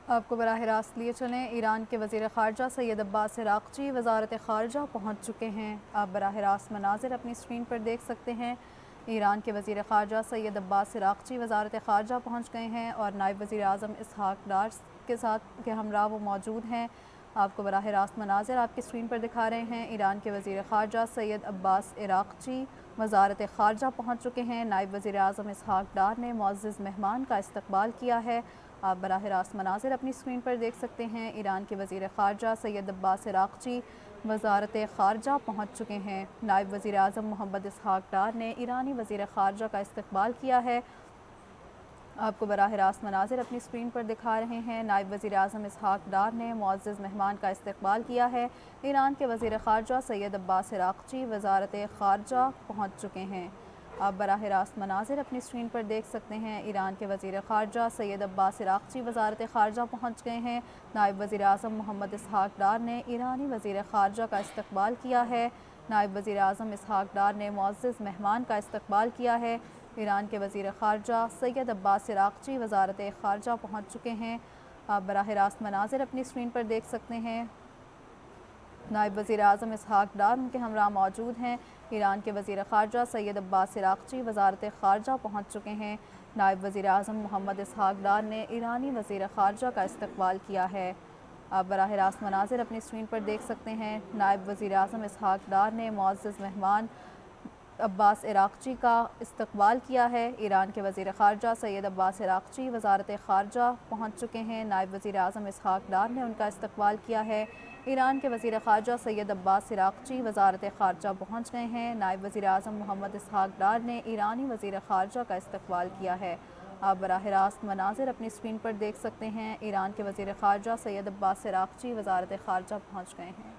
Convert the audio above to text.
آپ کو براہ راست لیے چلیں۔ ایران کے وزیر خارجہ سید عباس عراقچی وزارت خارجہ پہنچ چکے ہیں۔ آپ براہ راست مناظر اپنی اسکرین پر دیکھ سکتے ہیں۔ ایران کے وزیر خارجہ سید عباس عراقچی وزارت خارجہ پہنچ گئے ہیں اور نائب وزیر اعظم اسحاق ڈار کے ہمراہ وہ موجود ہیں۔ آپ کو براہ راست مناظر آپ کی اسکرین پر دکھا رہے ہیں۔ ایران کے وزیر خارجہ سید عباس عراقچی وزارت خارجہ پہنچ چکے ہیں۔ نائب وزیر اعظم اسحاق ڈار نے معزز مہمان کا استقبال کیا ہے۔ آپ براہ راست مناظر اپنی اسکرین پر دیکھ سکتے ہیں۔ ایران کے وزیر خارجہ سید عباس عراقچی وزارت خارجہ پہنچ چکے ہیں۔ نائب وزیر اعظم محمد اسحاق ڈار نے ایرانی وزیر خارجہ کا استقبال کیا ہے۔ آپ کو براہ راست مناظر اپنی اسکرین پر دکھا رہے ہیں۔ نائب وزیر اعظم اسحاق ڈار نے معزز مہمان کا استقبال کیا ہے۔ ایران کے وزیر خارجہ سید عباس عراقچی وزارت خارجہ پہنچ چکے ہیں۔ آپ براہ راست مناظر اپنی اسکرین پر دیکھ سکتے ہیں۔ ایران کے وزیر خارجہ سید عباس عراقچی وزارت خارجہ پہنچ گئے ہیں۔ نائب وزیر اعظم محمد اسحاق ڈار نے ایرانی وزیر خارجہ کا استقبال کیا ہے۔ نائب وزیر اعظم اسحاق ڈار نے معزز مہمان کا استقبال کیا ہے۔ ایران کے وزیر خارجہ سید عباس عراقچی وزارت خارجہ پہنچ چکے ہیں۔ آپ براہ راست مناظر اپنی اسکرین پر دیکھ سکتے ہیں۔ نائب وزیر اعظم اسحاق ڈار ان کے ہمراہ موجود ہیں۔ ایران کے وزیر خارجہ سید عباس عراقچی وزارت خارجہ پہنچ چکے ہیں۔ نائب وزیر اعظم محمد اسحاق ڈار نے ایرانی وزیر خارجہ کا استقبال کیا ہے۔ آپ براہ راست مناظر اپنی اسکرین پر دیکھ سکتے ہیں۔ نائب وزیر اعظم اسحاق ڈار نے معزز مہمان عباس عراقچی کا استقبال کیا ہے۔ ایران کے وزیر خارجہ سید عباس عراقچی وزارت خارجہ پہنچ چکے ہیں۔ نائب وزیر اعظم اسحاق ڈار نے ان کا استقبال کیا ہے۔ ایران کے وزیر خارجہ سید عباس عراقچی وزارت خارجہ پہنچ گئے ہیں۔ نائب وزیر اعظم محمد اسحاق ڈار نے ایرانی وزیر خارجہ کا استقبال کیا ہے۔ آپ براہ راست مناظر اپنی اسکرین پر دیکھ سکتے ہیں۔ ایران کے وزیر خارجہ سید عباس عراقچی وزارت خارجہ پہنچ گئے ہیں۔